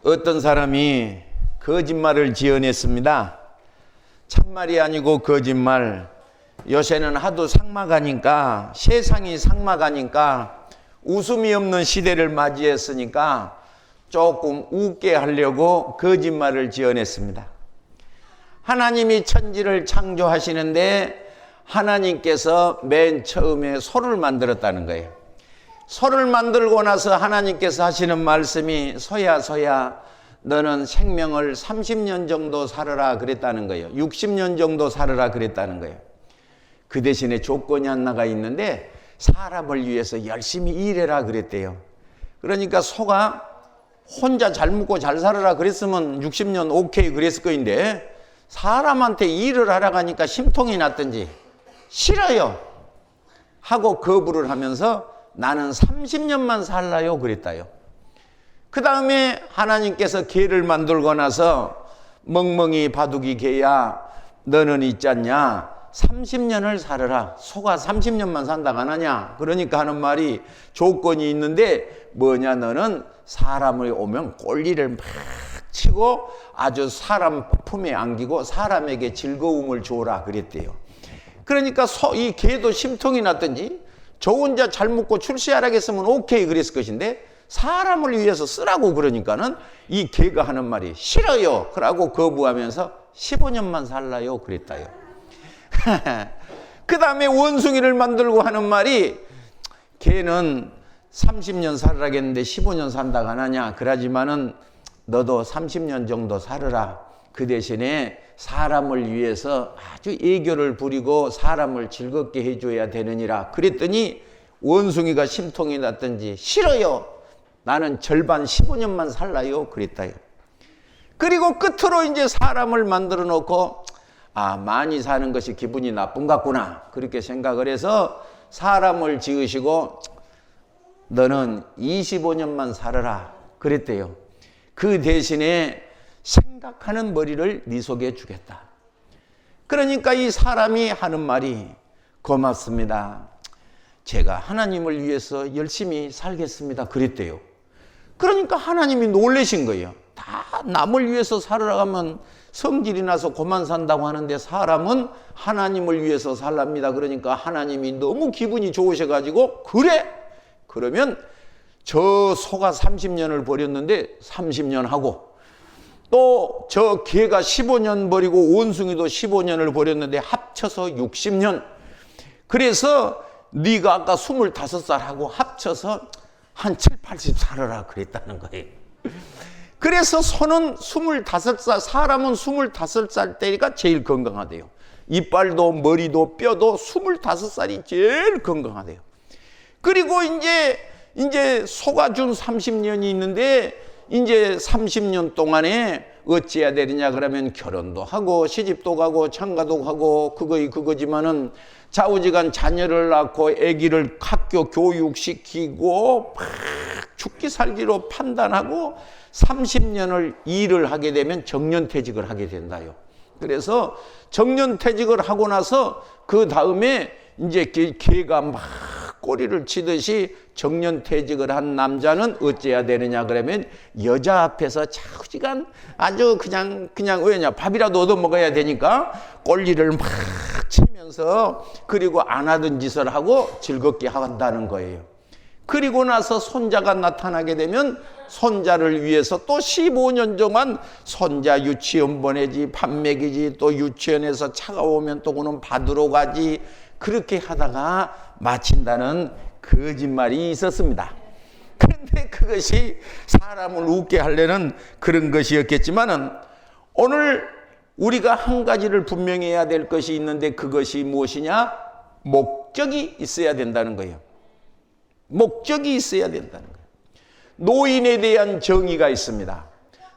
어떤 사람이 거짓말을 지어냈습니다. 참말이 아니고 거짓말. 요새는 하도 삭막하니까, 세상이 삭막하니까 웃음이 없는 시대를 맞이했으니까 조금 웃게 하려고 거짓말을 지어냈습니다. 하나님이 천지를 창조하시는데 하나님께서 맨 처음에 소를 만들었다는 거예요. 소를 만들고 나서 하나님께서 하시는 말씀이 소야 너는 생명을 30년 정도 살아라 그랬다는 거예요. 60년 정도 살아라 그랬다는 거예요. 그 대신에 조건이 하나가 있는데 사람을 위해서 열심히 일해라 그랬대요. 그러니까 소가 혼자 잘 먹고 잘 살아라 그랬으면 60년 오케이 그랬을 거인데 사람한테 일을 하라고 하니까 심통이 났든지 싫어요 하고 거부를 하면서 나는 30년만 살라요 그랬다요. 그 다음에 하나님께서 개를 만들고 나서 멍멍이 바둑이 개야 너는 있잖냐 30년을 살아라. 소가 30년만 산다고 안 하냐. 그러니까 하는 말이 조건이 있는데 뭐냐, 너는 사람을 오면 꼴리를 막 치고 아주 사람 품에 안기고 사람에게 즐거움을 줘라 그랬대요. 그러니까 이 개도 심통이 났든지 저 혼자 잘 먹고 출세하라겠으면 오케이 그랬을 것인데 사람을 위해서 쓰라고 그러니까는 이 개가 하는 말이 싫어요 그러고 거부하면서 15년만 살라요 그랬다요. 그 다음에 원숭이를 만들고 하는 말이 개는 30년 살으라겠는데 15년 산다고 안 하냐. 그러지만은 너도 30년 정도 살아라. 그 대신에 사람을 위해서 아주 애교를 부리고 사람을 즐겁게 해줘야 되느니라. 그랬더니 원숭이가 심통이 났든지 싫어요. 나는 절반 15년만 살라요. 그랬다요. 그리고 끝으로 이제 사람을 만들어 놓고 많이 사는 것이 기분이 나쁜 것 같구나. 그렇게 생각을 해서 사람을 지으시고 너는 25년만 살아라. 그랬대요. 그 대신에 생각하는 머리를 네 속에 주겠다. 그러니까 이 사람이 하는 말이 고맙습니다. 제가 하나님을 위해서 열심히 살겠습니다. 그랬대요. 그러니까 하나님이 놀라신 거예요. 다 남을 위해서 살으라고 하면 성질이 나서 고만 산다고 하는데 사람은 하나님을 위해서 살랍니다. 그러니까 하나님이 너무 기분이 좋으셔가지고 그래? 그러면 저 소가 30년을 버렸는데 30년 하고 또 저 개가 15년 버리고 원숭이도 15년을 버렸는데 합쳐서 60년. 그래서 네가 아까 25살 하고 합쳐서 한 7, 80 살아라 그랬다는 거예요. 그래서 소는 25살, 사람은 25살 때가 제일 건강하대요. 이빨도 머리도 뼈도 25살이 제일 건강하대요. 그리고 이제 소가 준 30년이 있는데 이제 30년 동안에 어찌해야 되느냐 그러면 결혼도 하고 시집도 가고 장가도 가고 그거지만은 좌우지간 자녀를 낳고 아기를 학교 교육시키고 막 죽기 살기로 판단하고 30년을 일을 하게 되면 정년퇴직을 하게 된다요. 그래서 정년퇴직을 하고 나서 그 다음에 이제 개가 막 꼬리를 치듯이 정년퇴직을 한 남자는 어째야 되느냐 그러면 여자 앞에서 좌우지간 아주 그냥 왜냐 밥이라도 얻어 먹어야 되니까 꼴리를 막 치면서 그리고 안 하던 짓을 하고 즐겁게 한다는 거예요. 그리고 나서 손자가 나타나게 되면 손자를 위해서 또 15년 동안 손자 유치원 보내지 밥 먹이지 또 유치원에서 차가 오면 또 그는 받으러 가지 그렇게 하다가 마친다는 거짓말이 있었습니다. 그런데 그것이 사람을 웃게 하려는 그런 것이었겠지만은 오늘 우리가 한 가지를 분명히 해야 될 것이 있는데 그것이 무엇이냐? 목적이 있어야 된다는 거예요. 목적이 있어야 된다는 거예요. 노인에 대한 정의가 있습니다.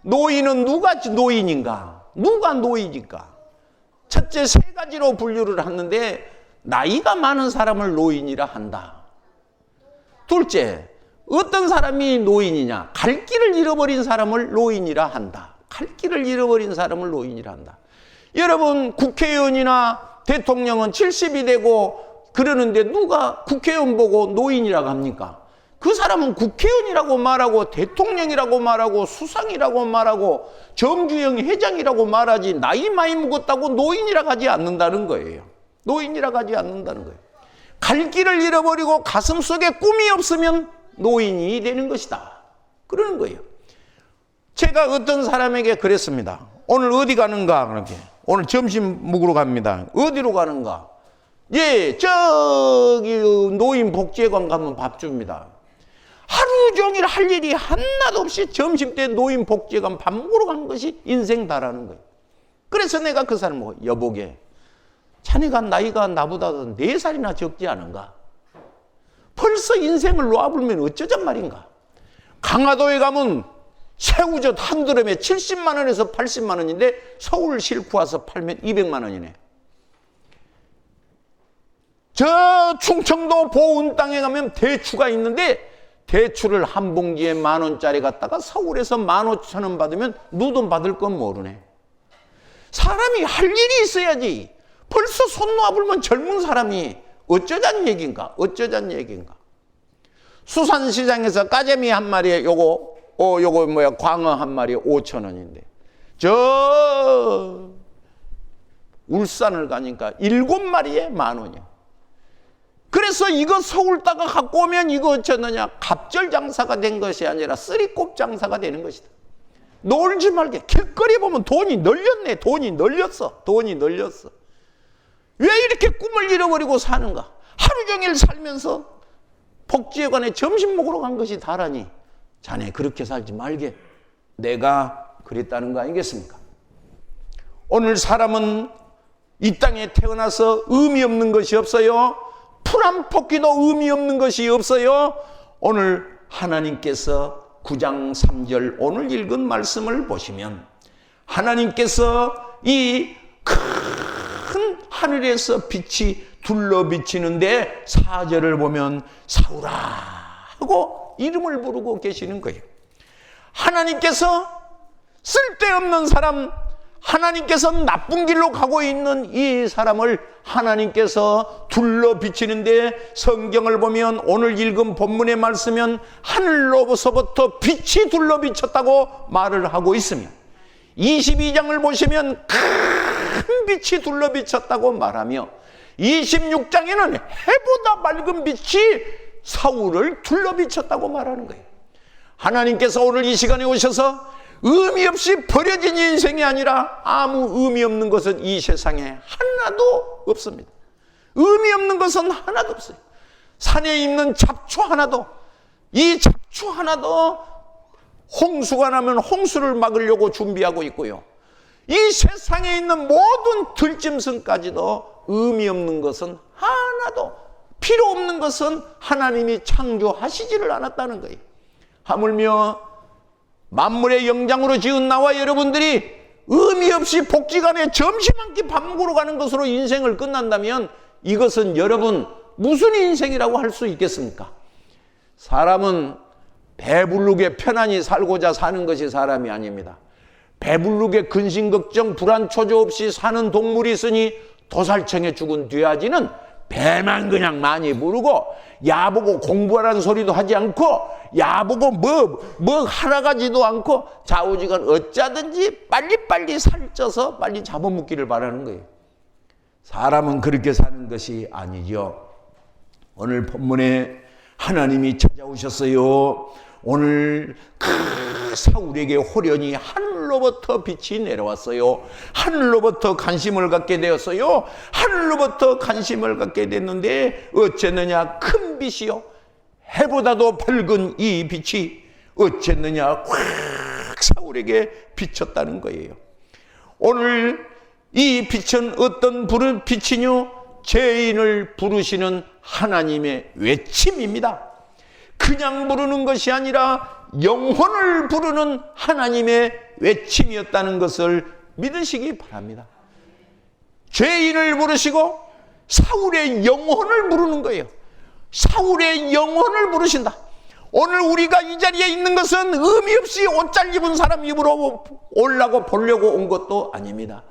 노인은 누가 노인인가? 누가 노인인가? 첫째 세 가지로 분류를 하는데 나이가 많은 사람을 노인이라 한다. 둘째, 어떤 사람이 노인이냐? 갈 길을 잃어버린 사람을 노인이라 한다. 갈 길을 잃어버린 사람을 노인이라 한다. 여러분 국회의원이나 대통령은 70이 되고 그러는데 누가 국회의원 보고 노인이라고 합니까? 그 사람은 국회의원이라고 말하고 대통령이라고 말하고 수상이라고 말하고 정주영 회장이라고 말하지 나이 많이 먹었다고 노인이라고 하지 않는다는 거예요. 노인이라고 하지 않는다는 거예요. 갈 길을 잃어버리고 가슴속에 꿈이 없으면 노인이 되는 것이다. 그러는 거예요. 제가 어떤 사람에게 그랬습니다. 오늘 어디 가는가? 그렇게. 오늘 점심 먹으러 갑니다. 어디로 가는가? 예, 저기 노인복지관 가면 밥 줍니다. 하루 종일 할 일이 하나도 없이 점심때 노인복지관 밥 먹으러 간 것이 인생다라는 거예요. 그래서 내가 그 사람을 보고 여보게 자네가 나이가 나보다 4살이나 적지 않은가? 벌써 인생을 놓아불면 어쩌잔 말인가? 강화도에 가면 새우젓 한 드럼에 70만 원에서 80만 원인데 서울 싣고 와서 팔면 200만 원이네. 저 충청도 보은 땅에 가면 대추가 있는데 대추를 한 봉지에 10,000원짜리 갖다가 서울에서 15,000원 받으면 누돈 받을 건 모르네. 사람이 할 일이 있어야지. 벌써 손 놓아불면 젊은 사람이 어쩌잔 얘기인가? 어쩌잔 얘기인가? 수산시장에서 까재미 한 마리에 요거 광어 한 마리에 5,000원인데 저 울산을 가니까 7마리에 10,000원이야. 그래서 이거 서울다가 갖고 오면 이거 어쩌느냐? 갑절 장사가 된 것이 아니라 쓰리꼽 장사가 되는 것이다. 놀지 말게. 길거리 보면 돈이 널렸네. 돈이 널렸어. 돈이 널렸어. 왜 이렇게 꿈을 잃어버리고 사는가? 하루 종일 살면서 복지회관에 점심 먹으러 간 것이 다라니 자네 그렇게 살지 말게. 내가 그랬다는 거 아니겠습니까? 오늘 사람은 이 땅에 태어나서 의미 없는 것이 없어요. 풀 한 포기도 의미 없는 것이 없어요. 오늘 하나님께서 9장 3절 오늘 읽은 말씀을 보시면 하나님께서 이 큰 하늘에서 빛이 둘러 비치는데 4절을 보면 사울아 하고 이름을 부르고 계시는 거예요. 하나님께서 쓸데없는 사람, 하나님께서 나쁜 길로 가고 있는 이 사람을 하나님께서 둘러 비치는데 성경을 보면 오늘 읽은 본문의 말씀은 하늘로부터 빛이 둘러 비쳤다고 말을 하고 있으며 22장을 보시면 큰 빛이 둘러 비쳤다고 말하며 26장에는 해보다 맑은 빛이 사울을 둘러 비쳤다고 말하는 거예요. 하나님께서 오늘 이 시간에 오셔서 의미 없이 버려진 인생이 아니라 아무 의미 없는 것은 이 세상에 하나도 없습니다. 의미 없는 것은 하나도 없어요. 산에 있는 잡초 하나도, 이 잡초 하나도 홍수가 나면 홍수를 막으려고 준비하고 있고요. 이 세상에 있는 모든 들짐승까지도 의미 없는 것은 하나도, 필요 없는 것은 하나님이 창조하시지를 않았다는 거예요. 하물며 만물의 영장으로 지은 나와 여러분들이 의미 없이 복지관에 점심 한 끼 밥 먹으러 가는 것으로 인생을 끝난다면 이것은 여러분 무슨 인생이라고 할 수 있겠습니까? 사람은 배부르게 편안히 살고자 사는 것이 사람이 아닙니다. 배부르게 근심 걱정 불안 초조 없이 사는 동물이 있으니 도살청에 죽은 뒤아지는 배만 그냥 많이 부르고 야보고 공부하라는 소리도 하지 않고 야보고 뭐 하러 가지도 않고 좌우지간 어쩌든지 빨리빨리 살쪄서 빨리 잡아먹기를 바라는 거예요. 사람은 그렇게 사는 것이 아니죠. 오늘 본문에 하나님이 찾아오셨어요. 오늘 그 사울에게 호련히 하늘로부터 빛이 내려왔어요. 하늘로부터 관심을 갖게 되었어요. 하늘로부터 관심을 갖게 됐는데 어쨌느냐? 큰 빛이요. 해보다도 밝은 이 빛이 어쨌느냐? 확 사울에게 비쳤다는 거예요. 오늘 이 빛은 어떤 빛이뇨? 죄인을 부르시는 하나님의 외침입니다. 그냥 부르는 것이 아니라 영혼을 부르는 하나님의 외침이었다는 것을 믿으시기 바랍니다. 죄인을 부르시고 사울의 영혼을 부르는 거예요. 사울의 영혼을 부르신다. 오늘 우리가 이 자리에 있는 것은 의미 없이 옷 잘 입은 사람 입으로 오려고 보려고 온 것도 아닙니다.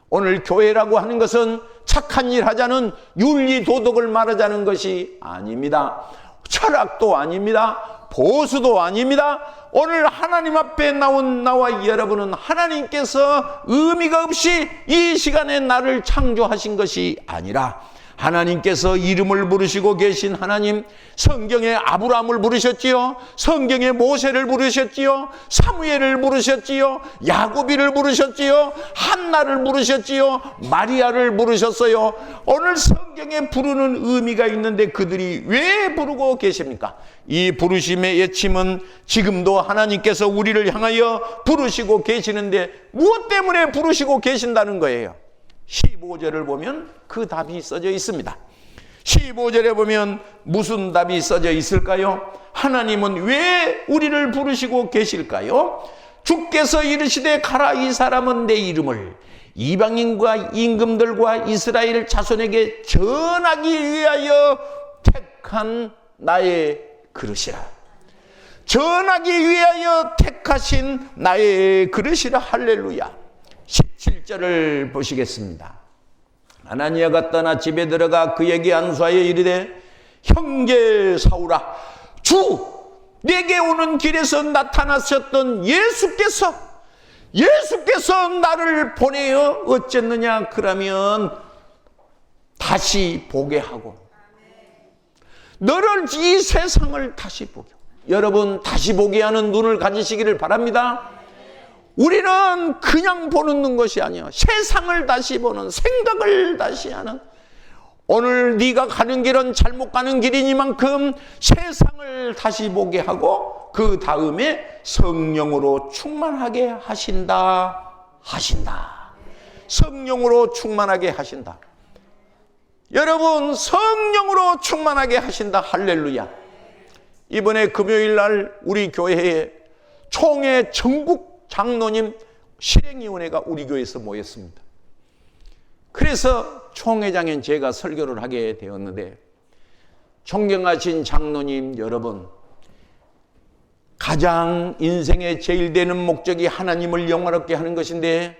오늘 교회라고 하는 것은 착한 일 하자는 윤리 도덕을 말하자는 것이 아닙니다. 철학도 아닙니다. 보수도 아닙니다. 오늘 하나님 앞에 나온 나와 여러분은 하나님께서 의미가 없이 이 시간에 나를 창조하신 것이 아니라 하나님께서 이름을 부르시고 계신 하나님, 성경에 아브라함을 부르셨지요, 성경에 모세를 부르셨지요, 사무엘을 부르셨지요, 야고비를 부르셨지요, 한나를 부르셨지요, 마리아를 부르셨어요. 오늘 성경에 부르는 의미가 있는데 그들이 왜 부르고 계십니까? 이 부르심의 예침은 지금도 하나님께서 우리를 향하여 부르시고 계시는데 무엇 때문에 부르시고 계신다는 거예요? 15절을 보면 그 답이 써져 있습니다. 15절에 보면 무슨 답이 써져 있을까요? 하나님은 왜 우리를 부르시고 계실까요? 주께서 이르시되 가라, 이 사람은 내 이름을 이방인과 임금들과 이스라엘 자손에게 전하기 위하여 택한 나의 그릇이라. 전하기 위하여 택하신 나의 그릇이라. 할렐루야. 17절을 보시겠습니다. 아나니아가 떠나 집에 들어가 그에게 안수하여 이르되 형제 사울아, 주 내게 오는 길에서 나타나셨던 예수께서 나를 보내어 어쨌느냐? 그러면 다시 보게 하고 너를, 이 세상을 다시 보게, 여러분 다시 보게 하는 눈을 가지시기를 바랍니다. 우리는 그냥 보는 것이 아니야. 세상을 다시 보는, 생각을 다시 하는. 오늘 네가 가는 길은 잘못 가는 길이니만큼 세상을 다시 보게 하고 그 다음에 성령으로 충만하게 하신다. 성령으로 충만하게 하신다. 여러분, 성령으로 충만하게 하신다. 할렐루야. 이번에 금요일 날 우리 교회에 총회 전국 장로님 실행위원회가 우리 교회에서 모였습니다. 그래서 총회장인 제가 설교를 하게 되었는데, 존경하신 장로님 여러분, 가장 인생의 제일 되는 목적이 하나님을 영화롭게 하는 것인데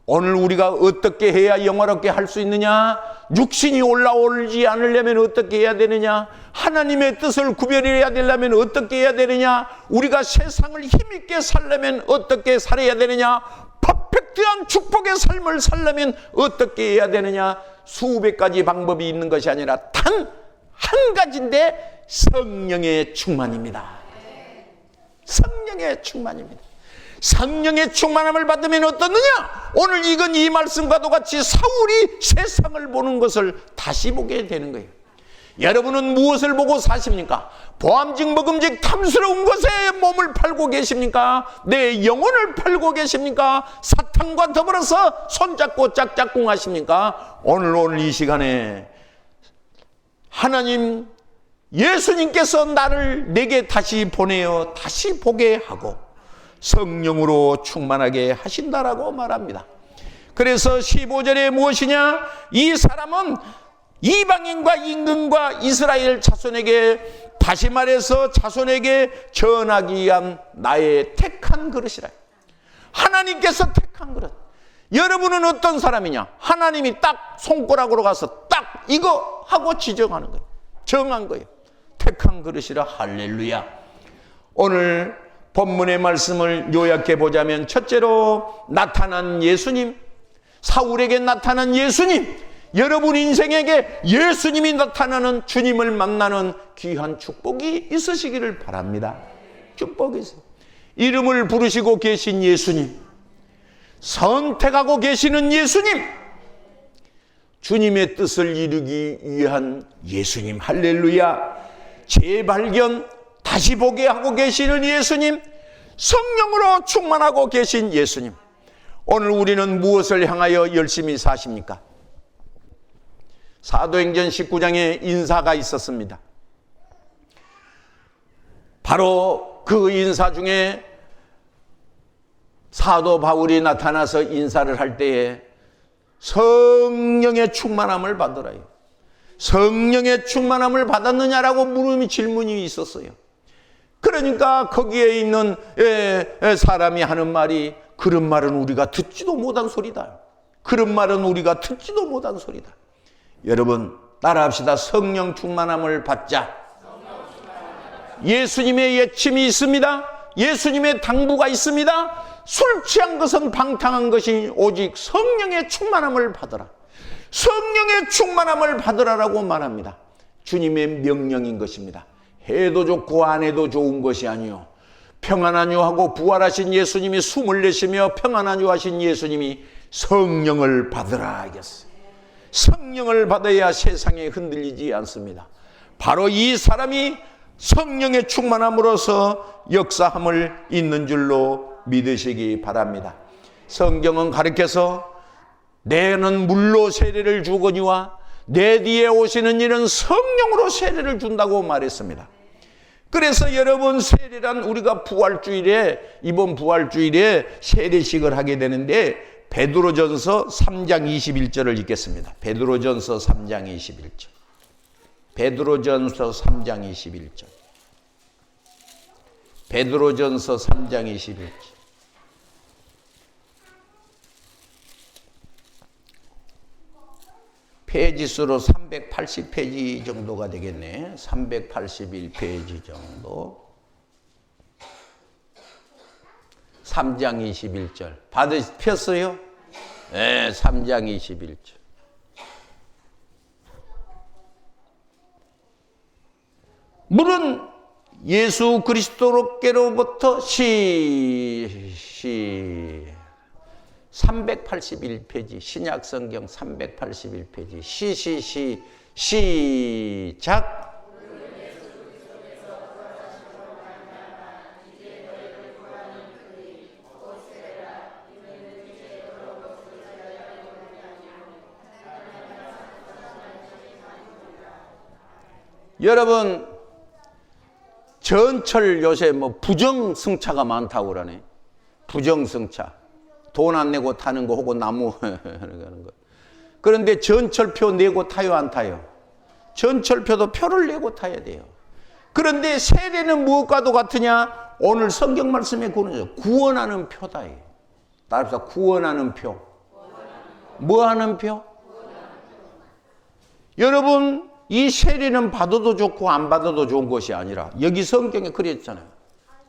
오늘 우리가 어떻게 해야 영화롭게 할 수 있느냐? 육신이 올라오지 않으려면 어떻게 해야 되느냐? 하나님의 뜻을 구별해야 되려면 어떻게 해야 되느냐? 우리가 세상을 힘있게 살려면 어떻게 살아야 되느냐? 퍼펙트한 축복의 삶을 살려면 어떻게 해야 되느냐? 수백 가지 방법이 있는 것이 아니라 단 한 가지인데 성령의 충만입니다. 성령의 충만입니다. 성령의 충만함을 받으면 어떻느냐? 오늘 읽은 이 말씀과도 같이 사울이 세상을 보는 것을 다시 보게 되는 거예요. 여러분은 무엇을 보고 사십니까? 보암직 먹음직 탐스러운 것에 몸을 팔고 계십니까? 내 영혼을 팔고 계십니까? 사탄과 더불어서 손잡고 짝짝꿍 하십니까? 오늘 이 시간에 하나님, 예수님께서 나를 내게 다시 보내어 다시 보게 하고 성령으로 충만하게 하신다라고 말합니다. 그래서 15절에 무엇이냐? 이 사람은 이방인과 임금과 이스라엘 자손에게, 다시 말해서 자손에게 전하기 위한 나의 택한 그릇이라. 하나님께서 택한 그릇. 여러분은 어떤 사람이냐? 하나님이 딱 손가락으로 가서 딱 이거 하고 지정하는 거예요. 정한 거예요. 택한 그릇이라. 할렐루야. 오늘 본문의 말씀을 요약해 보자면, 첫째로 나타난 예수님, 사울에게 나타난 예수님, 여러분 인생에게 예수님이 나타나는, 주님을 만나는 귀한 축복이 있으시기를 바랍니다. 축복이 있어요. 이름을 부르시고 계신 예수님, 선택하고 계시는 예수님, 주님의 뜻을 이루기 위한 예수님. 할렐루야. 재발견, 다시 보게 하고 계시는 예수님, 성령으로 충만하고 계신 예수님. 오늘 우리는 무엇을 향하여 열심히 사십니까? 사도행전 19장에 인사가 있었습니다. 바로 그 인사 중에 사도 바울이 나타나서 인사를 할 때에 성령의 충만함을 받으라요. 성령의 충만함을 받았느냐라고 질문이 있었어요. 그러니까 거기에 있는 사람이 하는 말이, 그런 말은 우리가 듣지도 못한 소리다. 그런 말은 우리가 듣지도 못한 소리다. 여러분 따라합시다. 성령 충만함을 받자. 예수님의 예침이 있습니다. 예수님의 당부가 있습니다. 술 취한 것은 방탕한 것이 오직 성령의 충만함을 받으라. 성령의 충만함을 받으라라고 말합니다. 주님의 명령인 것입니다. 해도 좋고 안 해도 좋은 것이 아니요, 평안하뇨 하고 부활하신 예수님이 숨을 내쉬며 평안하뇨 하신 예수님이 성령을 받으라 하겠어요. 성령을 받아야 세상에 흔들리지 않습니다. 바로 이 사람이 성령의 충만함으로써 역사함을 있는 줄로 믿으시기 바랍니다. 성경은 가르쳐서 내는 물로 세례를 주거니와 내 뒤에 오시는 이는 성령으로 세례를 준다고 말했습니다. 그래서 여러분, 세례란 우리가 부활주일에, 이번 부활주일에 세례식을 하게 되는데 베드로전서 3장 21절을 읽겠습니다. 베드로전서 3장 21절. 베드로전서 3장 21절. 베드로전서 3장 21절. 페이지수로 380페이지 정도가 되겠네. 381페이지 정도. 3장 21절. 폈어요? 네, 3장 21절. 물은 예수 그리스도께로부터 381페이지, 신약성경 381페이지, 시작. 여러분, 전철 요새 뭐 부정승차가 많다고 그러네. 부정승차. 돈 안 내고 타는 거 혹은 나무 하는 거. 그런데 전철표 내고 타요, 안 타요? 전철표도 표를 내고 타야 돼요. 그런데 세례는 무엇과도 같으냐? 오늘 성경 말씀에 구원하는 표다. 따라서 구원하는 표. 뭐 하는 표? 여러분, 이 세례는 받아도 좋고 안 받아도 좋은 것이 아니라 여기 성경에 그랬잖아요.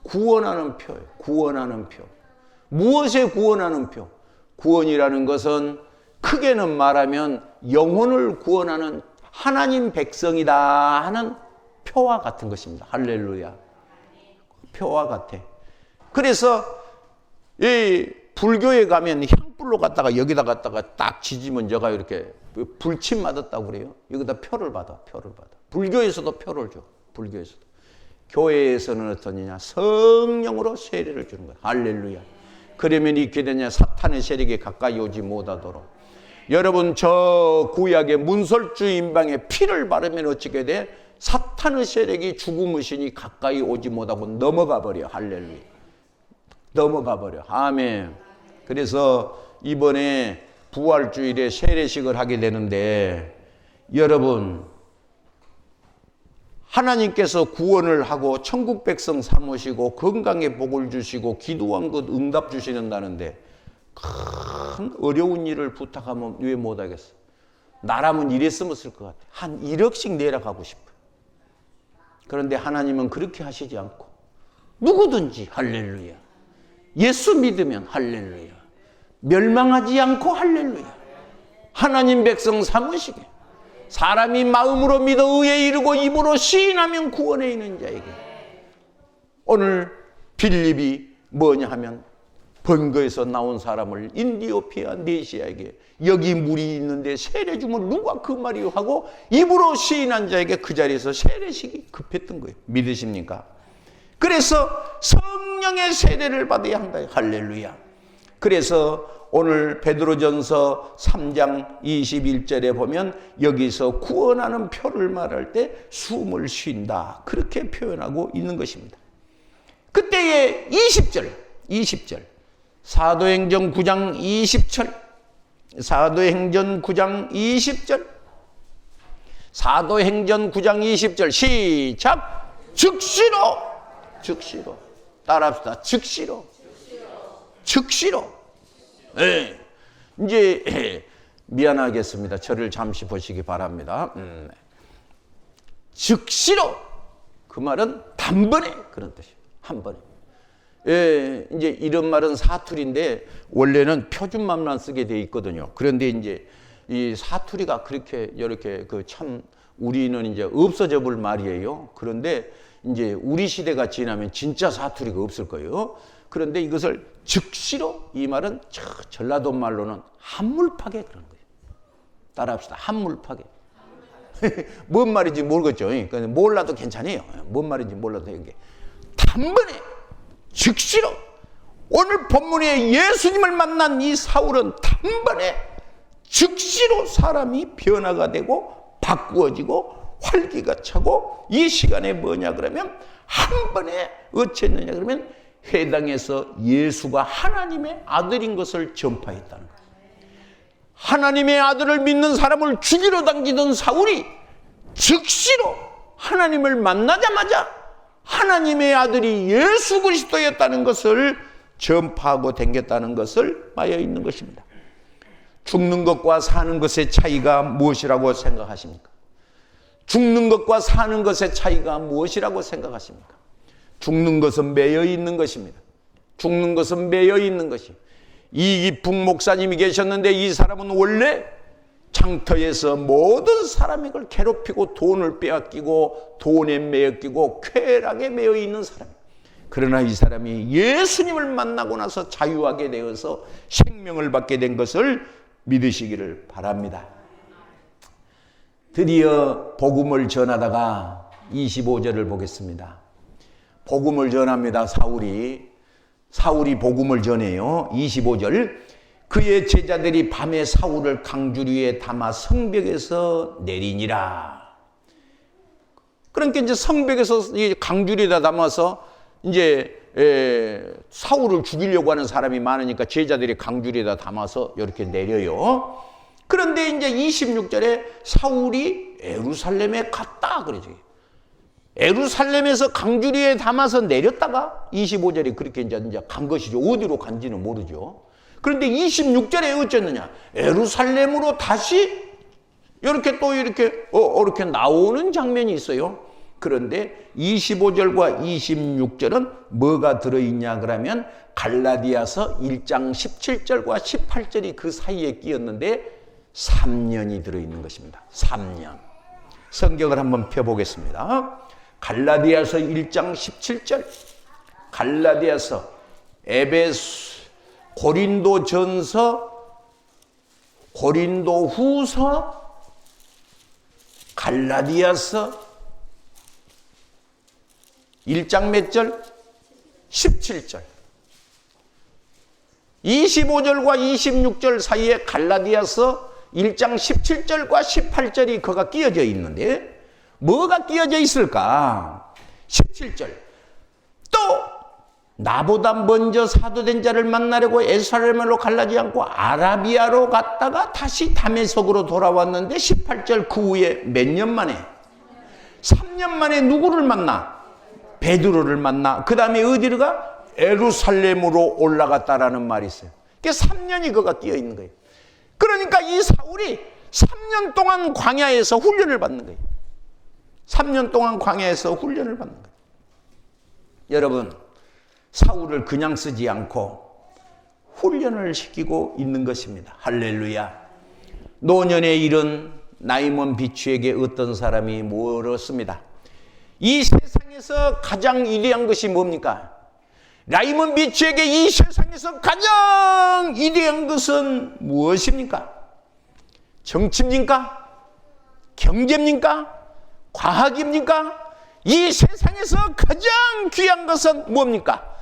구원하는 표예요. 구원하는 표. 무엇에 구원하는 표? 구원이라는 것은 크게는 말하면 영혼을 구원하는 하나님 백성이다 하는 표와 같은 것입니다. 할렐루야. 표와 같아. 그래서 이 불교에 가면 향불로 갖다가 여기다 갖다가 딱 지지면 저가 이렇게 불침 맞았다고 그래요. 여기다 표를 받아. 불교에서도 표를 줘. 불교에서도. 교회에서는 어떠냐? 성령으로 세례를 주는 거야. 할렐루야. 그러면 있게 되냐? 사탄의 세력에 가까이 오지 못하도록. 여러분, 저 구약의 문설주 인방에 피를 바르면 어찌게 돼? 사탄의 세력이 죽음의 신이 가까이 오지 못하고 넘어가 버려. 할렐루야. 넘어가 버려. 아멘. 그래서 이번에 부활주일에 세례식을 하게 되는데, 여러분, 하나님께서 구원을 하고 천국 백성 삼으시고 건강에 복을 주시고 기도한 것 응답 주시는다는데 큰 어려운 일을 부탁하면 왜 못하겠어? 나라면 이랬으면 쓸 것 같아. 한 1억씩 내려가고 싶어요. 그런데 하나님은 그렇게 하시지 않고 누구든지 할렐루야. 예수 믿으면 할렐루야. 멸망하지 않고 할렐루야. 하나님 백성 삼으시게. 사람이 마음으로 믿어 의에 이르고 입으로 시인하면 구원에 있는 자에게. 오늘 빌립이 뭐냐 하면 번거에서 나온 사람을 인디오피아 네시아에게 여기 물이 있는데 세례 주면 누가 그 말이요 하고 입으로 시인한 자에게 그 자리에서 세례식이 급했던 거예요. 믿으십니까? 그래서 성령의 세례를 받아야 한다. 할렐루야. 그래서 오늘 베드로전서 3장 21절에 보면 여기서 구원하는 표를 말할 때 숨을 쉰다. 그렇게 표현하고 있는 것입니다. 그때의 20절. 사도행전 9장 20절. 사도행전 9장 20절. 사도행전 9장 20절. 시작. 즉시로. 따라합시다. 즉시로. 네. 이제 미안하겠습니다. 저를 잠시 보시기 바랍니다. 즉시로. 그 말은 단번에 그런 뜻이에요. 한 번에. 예, 이제 이런 말은 사투리인데 원래는 표준말만 쓰게 돼 있거든요. 그런데 이제 이 사투리가 그렇게 이렇게 그 참 우리는 이제 없어져 볼 말이에요. 그런데 이제 우리 시대가 지나면 진짜 사투리가 없을 거예요. 그런데 이것을 즉시로 이 말은 전라도 말로는 한물파게 그런 거예요. 따라합시다. 한물파게. 뭔 말인지 모르겠죠. 그러니까 몰라도 괜찮아요. 뭔 말인지 몰라도 되는 게 단번에 즉시로 오늘 본문에 예수님을 만난 이 사울은 단번에 즉시로 사람이 변화가 되고 바꾸어지고 활기가 차고 이 시간에 뭐냐 그러면 한 번에 어찌했느냐 그러면 회당에서 예수가 하나님의 아들인 것을 전파했다는 거예요. 하나님의 아들을 믿는 사람을 죽이러 당기던 사울이 즉시로 하나님을 만나자마자 하나님의 아들이 예수 그리스도였다는 것을 전파하고 댕겼다는 것을 말해 있는 것입니다. 죽는 것과 사는 것의 차이가 무엇이라고 생각하십니까? 죽는 것과 사는 것의 차이가 무엇이라고 생각하십니까? 죽는 것은 매여 있는 것입니다. 죽는 것은 매여 있는 것이. 이기풍 목사님이 계셨는데 이 사람은 원래 장터에서 모든 사람이 그걸 괴롭히고 돈을 빼앗기고 돈에 매여 끼고 쾌락에 매여 있는 사람. 그러나 이 사람이 예수님을 만나고 나서 자유하게 되어서 생명을 받게 된 것을 믿으시기를 바랍니다. 드디어 복음을 전하다가 25절을 보겠습니다. 복음을 전합니다. 사울이 복음을 전해요. 25절. 그의 제자들이 밤에 사울을 강주리에 담아 성벽에서 내리니라. 그러니까 이제 성벽에서 강주리에다 담아서 이제 사울을 죽이려고 하는 사람이 많으니까 제자들이 강주리에다 담아서 이렇게 내려요. 그런데 이제 26절에 사울이 예루살렘에 갔다 그러죠. 예루살렘에서 강주리에 담아서 내렸다가 25절에 그렇게 이제 간 것이죠. 어디로 간지는 모르죠. 그런데 26절에 어쨌느냐? 예루살렘으로 다시 이렇게 또 이렇게 나오는 장면이 있어요. 그런데 25절과 26절은 뭐가 들어있냐 그러면 갈라디아서 1장 17절과 18절이 그 사이에 끼었는데 3년이 들어있는 것입니다. 3년. 성경을 한번 펴보겠습니다. 갈라디아서 1장 17절, 갈라디아서, 에베소, 고린도전서, 고린도후서, 갈라디아서 1장 몇 절? 17절. 25절과 26절 사이에 갈라디아서 1장 17절과 18절이 그가 끼어져 있는데 뭐가 끼어져 있을까? 17절. 또 나보다 먼저 사도된 자를 만나려고 예루살렘으로 갈라지 않고 아라비아로 갔다가 다시 다메섹으로 돌아왔는데 18절 그 후에 몇 년 만에? 3년 만에 누구를 만나? 베드로를 만나. 그 다음에 어디로 가? 예루살렘으로 올라갔다라는 말이 있어요. 그게 3년이 그가 끼어 있는 거예요. 그러니까 이 사울이 3년 동안 광야에서 훈련을 받는 거예요. 3년 동안 광야에서 훈련을 받는 거예요. 여러분, 사울을 그냥 쓰지 않고 훈련을 시키고 있는 것입니다. 할렐루야. 노년에 이른 나이먼 비추에게 어떤 사람이 물었습니다. 이 세상에서 가장 위대한 것이 뭡니까? 라이먼 비추에게 이 세상에서 가장 위대한 것은 무엇입니까? 정치입니까? 경제입니까? 과학입니까? 이 세상에서 가장 귀한 것은 뭡니까?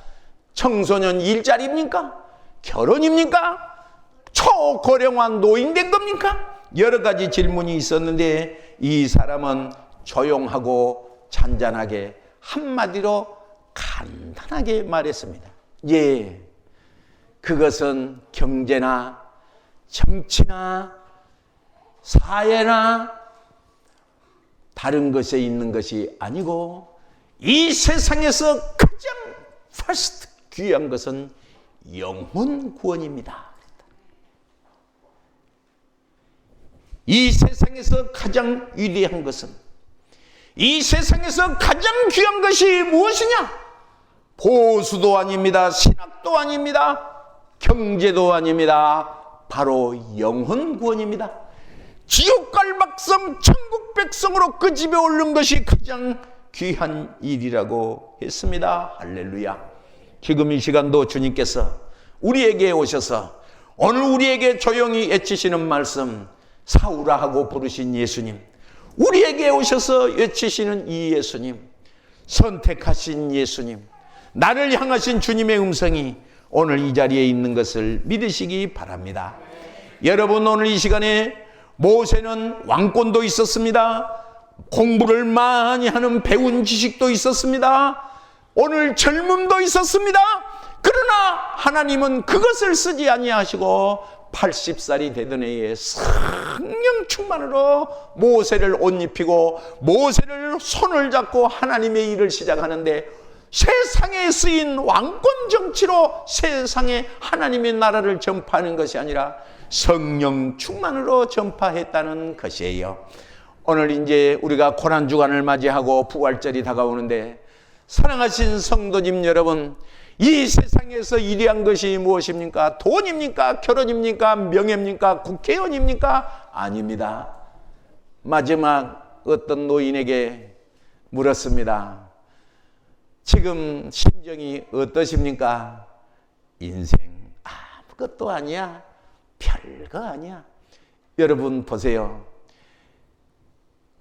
청소년 일자리입니까? 결혼입니까? 초고령화 노인된 겁니까? 여러 가지 질문이 있었는데 이 사람은 조용하고 잔잔하게 한마디로 간단하게 말했습니다. 예, 그것은 경제나 정치나 사회나 다른 것에 있는 것이 아니고 이 세상에서 가장 first 귀한 것은 영혼 구원입니다. 이 세상에서 가장 위대한 것은 이 세상에서 가장 귀한 것이 무엇이냐? 보수도 아닙니다. 신학도 아닙니다. 경제도 아닙니다. 바로 영혼 구원입니다. 지옥 갈 백성, 천국 백성으로 그 집에 오른 것이 가장 귀한 일이라고 했습니다. 할렐루야. 지금 이 시간도 주님께서 우리에게 오셔서 오늘 우리에게 조용히 외치시는 말씀, 사우라 하고 부르신 예수님, 우리에게 오셔서 외치시는 이 예수님, 선택하신 예수님, 나를 향하신 주님의 음성이 오늘 이 자리에 있는 것을 믿으시기 바랍니다. 여러분, 오늘 이 시간에 모세는 왕권도 있었습니다. 공부를 많이 하는 배운 지식도 있었습니다. 오늘 젊음도 있었습니다. 그러나 하나님은 그것을 쓰지 아니하시고 80살이 되던 해에 성령 충만으로 모세를 옷 입히고 모세를 손을 잡고 하나님의 일을 시작하는데, 세상에 쓰인 왕권 정치로 세상에 하나님의 나라를 전파하는 것이 아니라 성령 충만으로 전파했다는 것이에요. 오늘 이제 우리가 고난주간을 맞이하고 부활절이 다가오는데, 사랑하신 성도님 여러분, 이 세상에서 유리한 것이 무엇입니까? 돈입니까? 결혼입니까? 명예입니까? 국회의원입니까? 아닙니다. 마지막 어떤 노인에게 물었습니다. 지금 심정이 어떠십니까? 인생 아무것도 아니야. 별거 아니야. 여러분 보세요.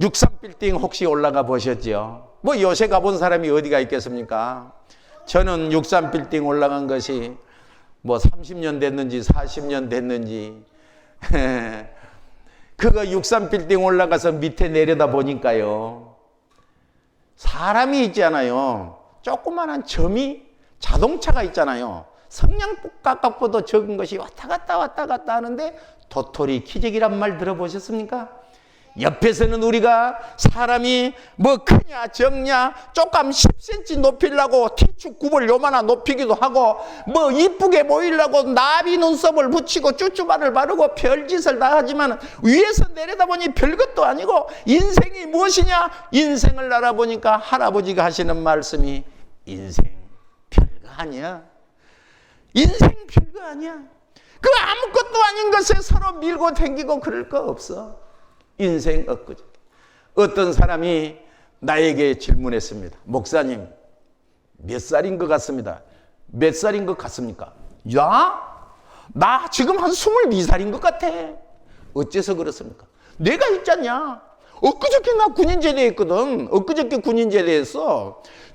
63빌딩 혹시 올라가 보셨죠? 뭐 요새 가본 사람이 어디가 있겠습니까? 저는 63빌딩 올라간 것이 뭐 30년 됐는지 40년 됐는지 그거 63빌딩 올라가서 밑에 내려다 보니까요, 사람이 있잖아요. 조그만한 점이, 자동차가 있잖아요. 성냥갑보다 적은 것이 왔다 갔다 하는데 도토리 키재기란 말 들어보셨습니까? 옆에서는 우리가 사람이 뭐 크냐 적냐 조금 10cm 높이려고 티축9을 요만한 높이기도 하고, 뭐 이쁘게 보이려고 나비 눈썹을 붙이고 쭈쭈바를 바르고 별짓을 다 하지만 위에서 내려다보니 별것도 아니고, 인생이 무엇이냐? 인생을 알아보니까 할아버지가 하시는 말씀이 인생 별거 아니야. 인생 별거 아니야. 그 아무것도 아닌 것에 서로 밀고 댕기고 그럴 거 없어. 인생 엊그저. 어떤 사람이 나에게 질문했습니다. 목사님, 몇 살인 것 같습니다. 몇 살인 것 같습니까? 야? 나 지금 한 22살인 것 같아. 어째서 그렇습니까? 내가 있잖냐. 엊그저께 나 군인제대에 있거든. 엊그저께 군인제대에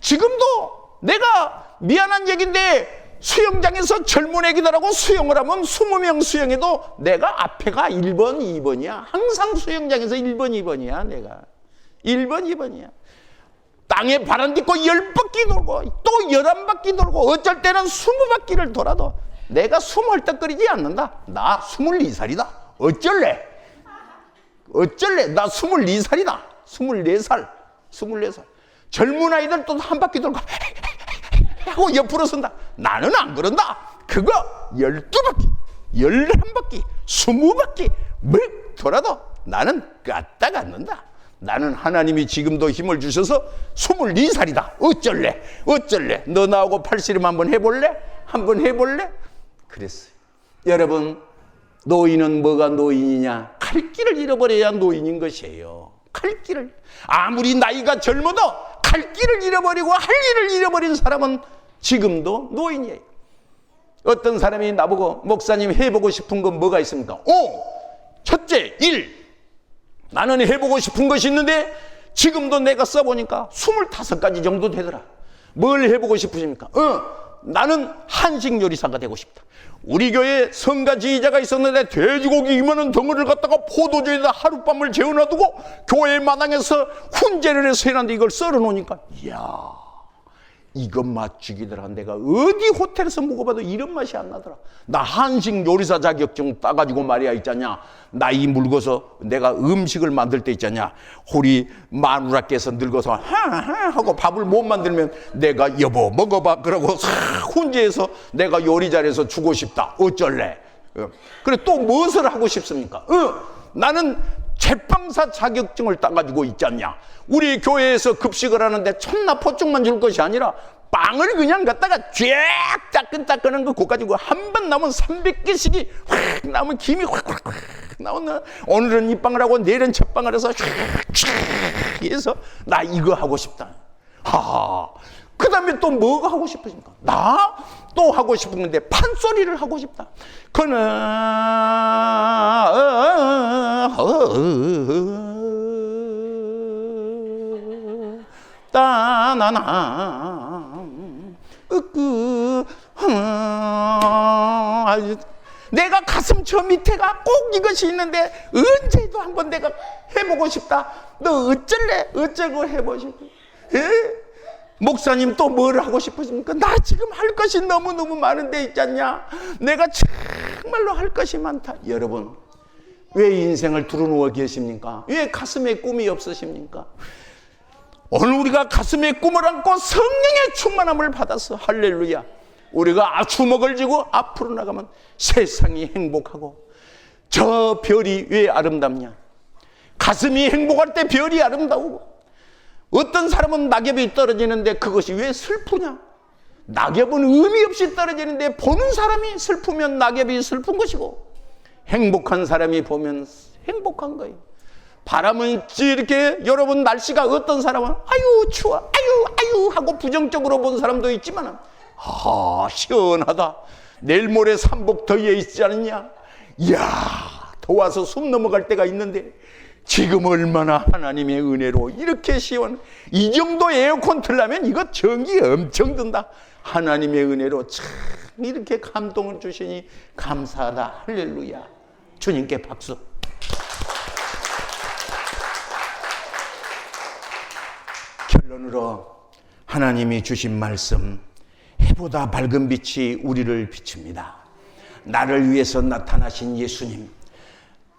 지금도 내가 미안한 얘기인데 수영장에서 젊은 애기들하고 수영을 하면 20명 수영해도 내가 앞에가 1번, 2번이야. 항상 수영장에서 1번, 2번이야. 내가 1번, 2번이야. 땅에 바람 딛고 10바퀴 돌고 또 11바퀴 돌고 어쩔 때는 20바퀴를 돌아도 내가 숨 헐떡거리지 않는다. 나 22살이다. 어쩔래? 나 22살이다. 24살. 젊은 아이들 또 한 바퀴 돌고 하고 옆으로 선다. 나는 안 그런다. 그거 12바퀴, 11바퀴, 20바퀴 뭐 돌아도 나는 까딱 않는다. 나는 하나님이 지금도 힘을 주셔서 22살이다. 어쩔래? 너 나하고 팔씨름 한번 해볼래? 그랬어요. 여러분, 노인은 뭐가 노인이냐? 갈 길을 잃어버려야 노인인 것이에요. 갈 길을. 아무리 나이가 젊어도 갈 길을 잃어버리고 할 일을 잃어버린 사람은 지금도 노인이에요. 어떤 사람이 나보고 목사님 해보고 싶은 건 뭐가 있습니까? 첫째, 일. 나는 해보고 싶은 것이 있는데 지금도 내가 써보니까 25가지 정도 되더라. 뭘 해보고 싶으십니까? 나는 한식 요리사가 되고 싶다. 우리 교회에 성가 지휘자가 있었는데 돼지고기 이만한 덩어리를 갖다가 포도주에다 하룻밤을 재워놔두고 교회 마당에서 훈제를 해서 해놨는데 이걸 썰어놓으니까 이야, 이것 맛 죽이더라. 내가 어디 호텔에서 먹어봐도 이런 맛이 안 나더라. 나 한식 요리사 자격증 따가지고 말이야 있잖냐, 나이 물고서 내가 음식을 만들 때 있잖냐, 우리 마누라께서 늙어서 하고 밥을 못 만들면 내가 여보 먹어봐 그러고 훈제해서 내가 요리 잘해서 주고 싶다. 어쩔래? 그래 또 무엇을 하고 싶습니까? 나는 제빵사 자격증을 따가지고 있지 않냐. 우리 교회에서 급식을 하는데 천나포증만 줄 것이 아니라 빵을 그냥 갖다가 쫙 따끈따끈한 거 그거 가지고 한 번 나오면 300개씩이 확 나오면 김이 확 나오는, 오늘은 이 빵을 하고 내일은 저 빵을 해서 쫙 해서 나 이거 하고 싶다. 그 다음에 또 뭐가 하고 싶으십니까? 나 또 하고 싶은 건데 판소리를 하고 싶다. 그는 따나나 내가 가슴 저 밑에가 꼭 이것이 있는데 언제도 한번 내가 해보고 싶다. 너 어쩔래? 어쩌고 해보고 싶어? 목사님 또 뭘 하고 싶으십니까? 나 지금 할 것이 너무너무 많은데 있지 않냐? 내가 정말로 할 것이 많다. 여러분, 왜 인생을 두루누워 계십니까? 왜 가슴에 꿈이 없으십니까? 오늘 우리가 가슴에 꿈을 안고 성령의 충만함을 받아서 할렐루야, 우리가 주먹을 쥐고 앞으로 나가면 세상이 행복하고, 저 별이 왜 아름답냐? 가슴이 행복할 때 별이 아름다우고, 어떤 사람은 낙엽이 떨어지는데 그것이 왜 슬프냐? 낙엽은 의미 없이 떨어지는데 보는 사람이 슬프면 낙엽이 슬픈 것이고, 행복한 사람이 보면 행복한 거예요. 바람은 이렇게, 여러분 날씨가 어떤 사람은 아유 추워 아유 하고 부정적으로 본 사람도 있지만, 시원하다, 내일 모레 삼복 더위에 있지 않느냐, 이야 더워서 숨 넘어갈 때가 있는데 지금 얼마나 하나님의 은혜로 이렇게 시원, 이 정도 에어컨 틀려면 이거 전기 엄청 든다. 하나님의 은혜로 참 이렇게 감동을 주시니 감사하다. 할렐루야. 주님께 박수. 결론으로 하나님이 주신 말씀, 해보다 밝은 빛이 우리를 비춥니다. 나를 위해서 나타나신 예수님,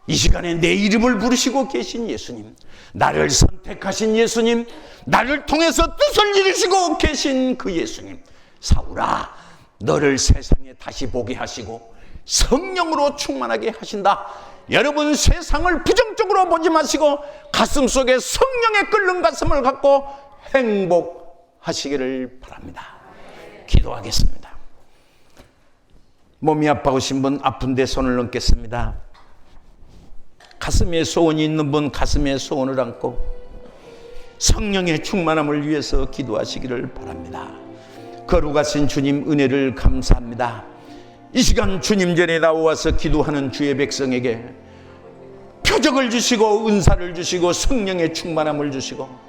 이 시간에 내 이름을 부르시고 계신 예수님, 나를 선택하신 예수님, 나를 통해서 뜻을 이루시고 계신 그 예수님, 사울아 너를 세상에 다시 보게 하시고 성령으로 충만하게 하신다. 여러분, 세상을 부정적으로 보지 마시고 가슴속에 성령의 끓는 가슴을 갖고 행복하시기를 바랍니다. 기도하겠습니다. 몸이 아파오신 분, 아픈데 손을 얹겠습니다. 가슴에 소원이 있는 분, 가슴에 소원을 안고 성령의 충만함을 위해서 기도하시기를 바랍니다. 거룩하신 주님, 은혜를 감사합니다. 이 시간 주님 전에 나와서 기도하는 주의 백성에게 표적을 주시고 은사를 주시고 성령의 충만함을 주시고,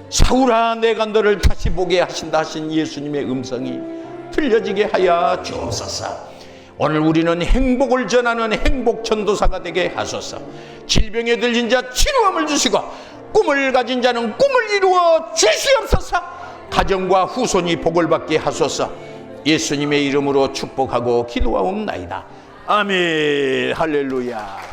사울아 내가 너를 다시 보게 하신다 하신 예수님의 음성이 들려지게 하여 주옵소서. 오늘 우리는 행복을 전하는 행복 전도사가 되게 하소서. 질병에 들린 자 치료함을 주시고, 꿈을 가진 자는 꿈을 이루어 주시옵소서. 가정과 후손이 복을 받게 하소서. 예수님의 이름으로 축복하고 기도하옵나이다. 아멘. 할렐루야.